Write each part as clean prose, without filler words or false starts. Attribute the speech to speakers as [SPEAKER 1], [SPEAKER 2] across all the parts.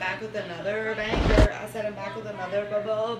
[SPEAKER 1] back with another banger. I said I'm back with another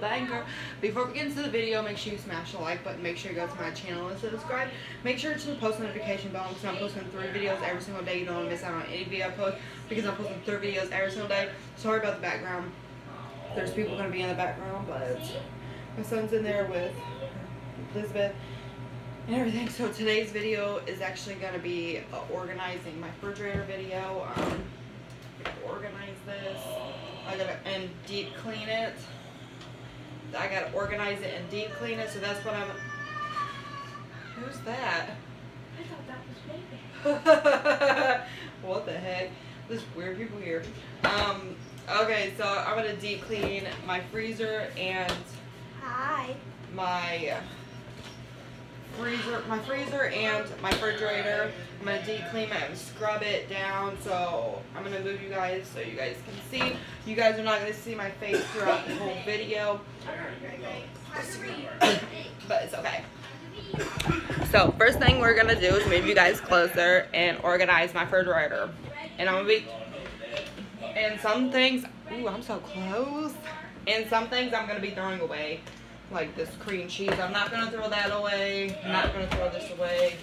[SPEAKER 1] banger. Before we get into the video, make sure you smash the like button. Make sure you go to my channel and subscribe. Make sure to post notification bell because I'm posting 3 videos every single day. You don't want to miss out on any video I post because I'm posting 3 videos every single day. Sorry about the background. There's people going to be in the background, but my son's in there with Elizabeth and everything. So today's video is actually going to be organizing my refrigerator video. Organize this. I gotta and deep clean it. I gotta organize it and deep clean it. So that's what I'm. Who's that?
[SPEAKER 2] I thought that was baby.
[SPEAKER 1] What the heck? There's weird people here. Okay, so I'm gonna deep clean my freezer and my freezer and my refrigerator. I'm gonna deep clean it and scrub it down. So I'm gonna move you guys so you guys can see. You guys are not gonna see my face throughout the whole video, but it's okay. So first thing we're gonna do is move you guys closer and organize my refrigerator. And I'm gonna be, and some things, ooh, I'm so close. And some things I'm gonna be throwing away. Like this cream cheese, I'm not gonna throw that away. I'm not gonna throw this away.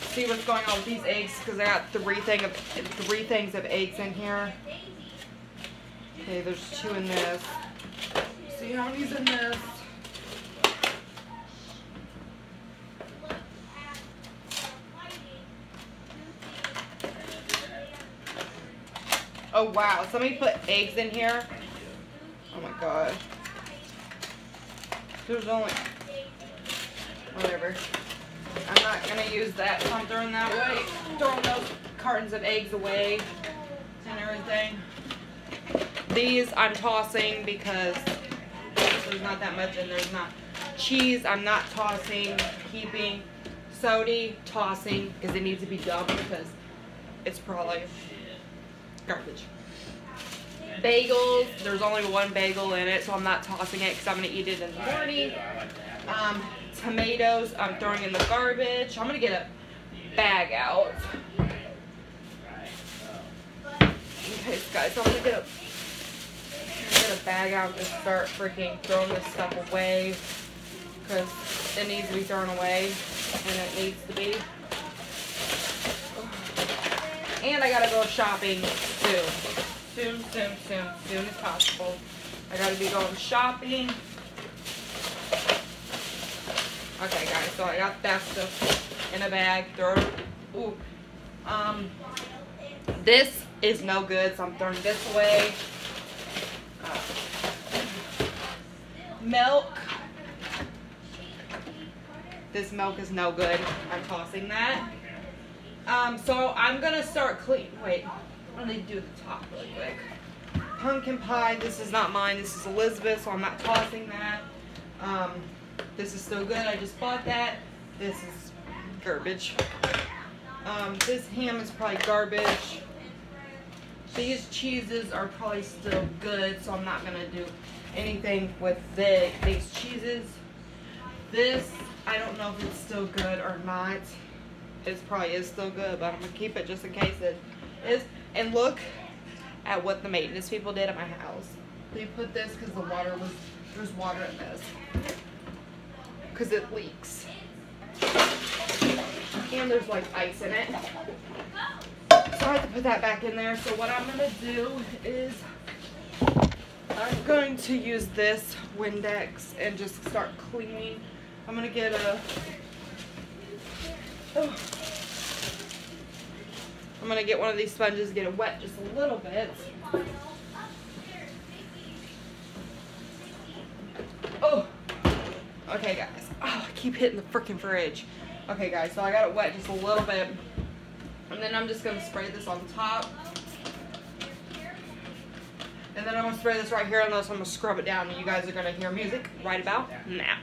[SPEAKER 1] See what's going on with these eggs because I got 3 things of eggs in here. Okay, there's 2 in this. See how many's in this? Oh wow, somebody put eggs in here. Oh my god. There's only, whatever. I'm not gonna use that, so I'm throwing that away. Throwing those cartons of eggs away and everything. These I'm tossing because there's not that much and there's not. Cheese I'm not tossing, keeping. Soda, tossing because it needs to be dumped because it's probably garbage. Bagels, there's only 1 bagel in it, so I'm not tossing it because I'm going to eat it in the morning. Tomatoes, I'm throwing in the garbage. I'm going to get a bag out. Okay, guys, so I'm going to get a bag out and just start freaking throwing this stuff away because it needs to be thrown away, and it needs to be. And I got to go shopping soon. Soon as possible. I gotta be going shopping. Okay, guys, so I got that stuff in a bag. Throw it. Ooh. This is no good, so I'm throwing this away. Milk. This milk is no good. I'm tossing that. So I'm gonna start clean. Wait. I'm going to do the top really quick. Pumpkin pie. This is not mine. This is Elizabeth, so I'm not tossing that. This is still good. I just bought that. This is garbage. This ham is probably garbage. These cheeses are probably still good, so I'm not going to do anything with these cheeses. This, I don't know if it's still good or not. It probably is still good, but I'm going to keep it just in case it is. And look at what the maintenance people did at my house. They put this because there's water in this. Because it leaks. And there's like ice in it. So I have to put that back in there. So what I'm going to do is I'm going to use this Windex and just start cleaning. I'm going to get a... Oh. I'm going to get one of these sponges, get it wet just a little bit. Oh, okay guys. Oh, I keep hitting the freaking fridge. Okay guys, so I got it wet just a little bit. And then I'm just going to spray this on top. And then I'm going to spray this right here, and then I'm going to scrub it down. And you guys are going to hear music right about now.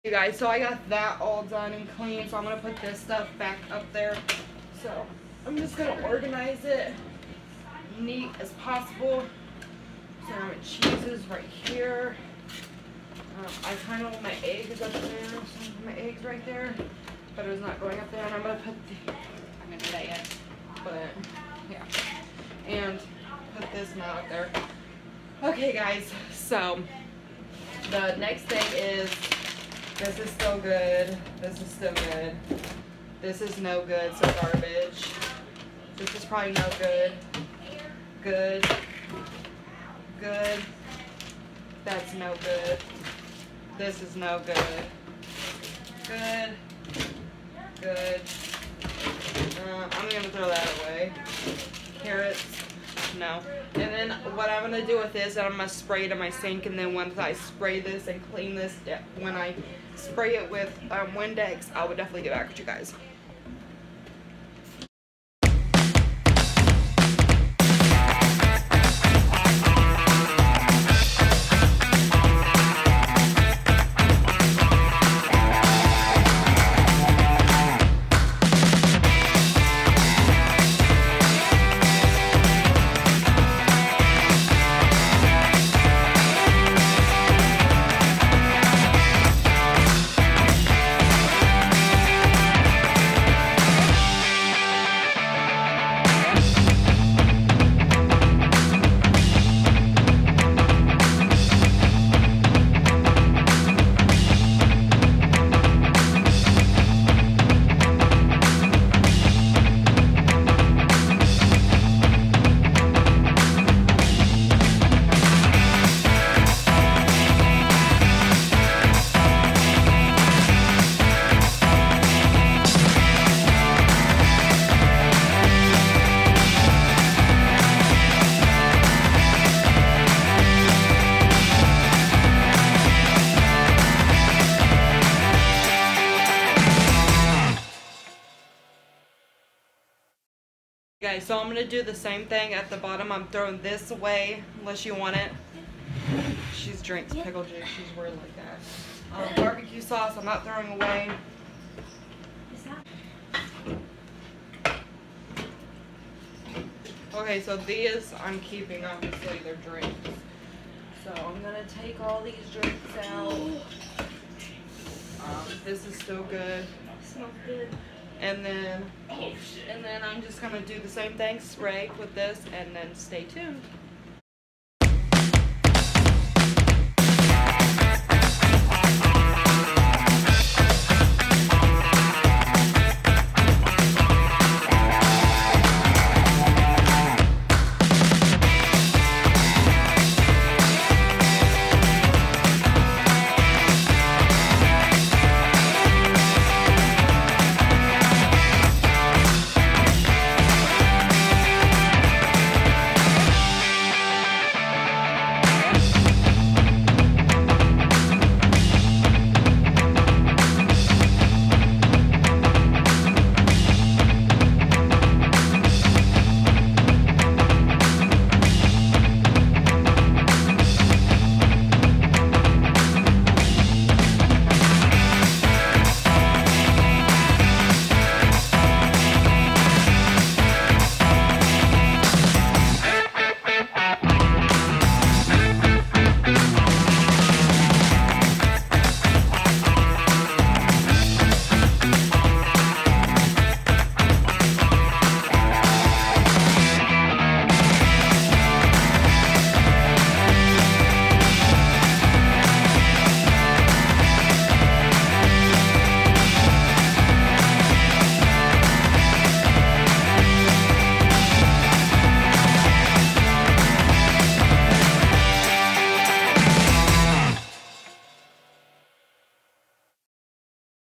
[SPEAKER 1] You guys, so I got that all done and clean, so I'm gonna put this stuff back up there. So I'm just gonna organize it neat as possible. So my cheese is right here. I kind of want my eggs up there, so my eggs right there, but it was not going up there. And I'm gonna put the, I'm gonna do that yet, but yeah, and put this now up there. Okay, guys, so the next thing is. This is still good. This is still good. This is no good, so garbage. This is probably no good. Good. Good. That's no good. This is no good. Good. Good. I'm gonna throw that away. Carrots. No. And then what I'm gonna do with this, I'm gonna spray it in my sink, and then once I spray this and clean this, when I spray it with Windex, I would definitely get back with you guys. Okay, so I'm gonna do the same thing at the bottom. I'm throwing this away unless you want it. She drinks pickle juice. She's weird like that. Barbecue sauce, I'm not throwing away. Okay, so these I'm keeping, obviously they're drinks. So I'm gonna take all these drinks out. This is still good.
[SPEAKER 2] Smells good.
[SPEAKER 1] And then I'm just gonna do the same thing, spray with this, and then stay tuned.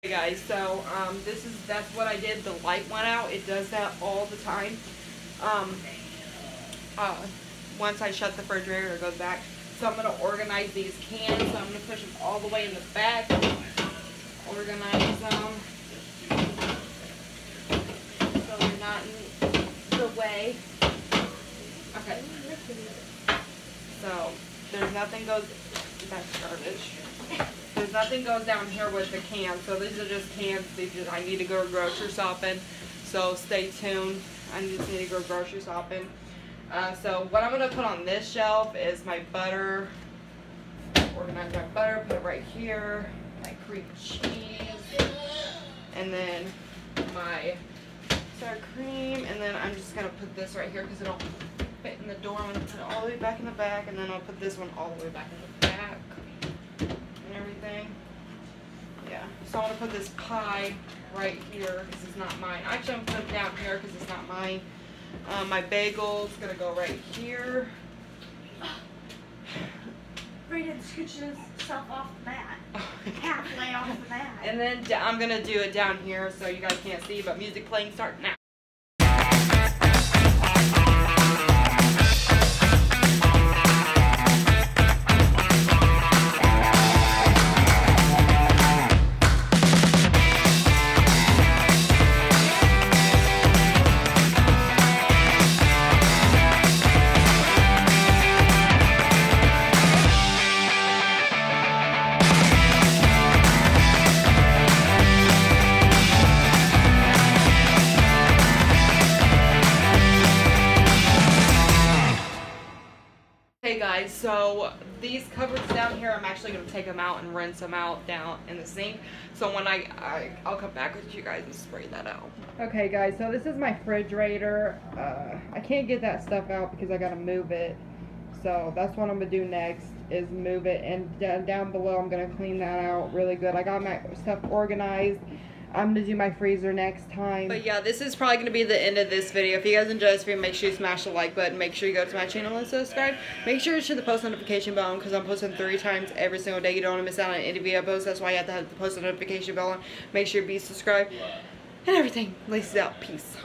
[SPEAKER 1] Hey guys, so that's what I did. The light went out. It does that all the time. Once I shut the refrigerator, it goes back. So I'm gonna organize these cans. So I'm gonna push them all the way in the back. Organize them so they're not in the way. Okay. So there's nothing goes That's garbage. There's nothing goes down here with the cans, so these are just cans. I need to go grocery shopping, so stay tuned. I just need to go grocery shopping. So what I'm gonna put on this shelf is my butter. Organize my butter, put it right here. My cream cheese, and then my sour cream, and then I'm just gonna put this right here because it'll fit in the door. I'm gonna put it all the way back in the back, and then I'll put this one all the way back in the back and everything. Yeah, so I'm gonna put this pie right here because it's not mine. Actually, I'm gonna put it down here because it's not mine. My bagel's gonna go right here.
[SPEAKER 2] Brayden scooches himself off the mat. Halfway off the mat.
[SPEAKER 1] And then I'm gonna do it down here so you guys can't see, but music playing start now. Hey guys, so these cupboards down here, I'm actually going to take them out and rinse them out down in the sink. So when I'll come back with you guys and spray that out. Okay guys, so this is my refrigerator. I can't get that stuff out because I got to move it. So that's what I'm going to do next is move it. And down below I'm going to clean that out really good. I got my stuff organized. I'm going to do my freezer next time. But yeah, this is probably going to be the end of this video. If you guys enjoyed this video, make sure you smash the like button. Make sure you go to my channel and subscribe. Make sure you hit the post notification bell because I'm posting 3 times every single day. You don't want to miss out on any video posts. That's why you have to have the post notification bell on. Make sure you be subscribed and everything. Laces out. Peace.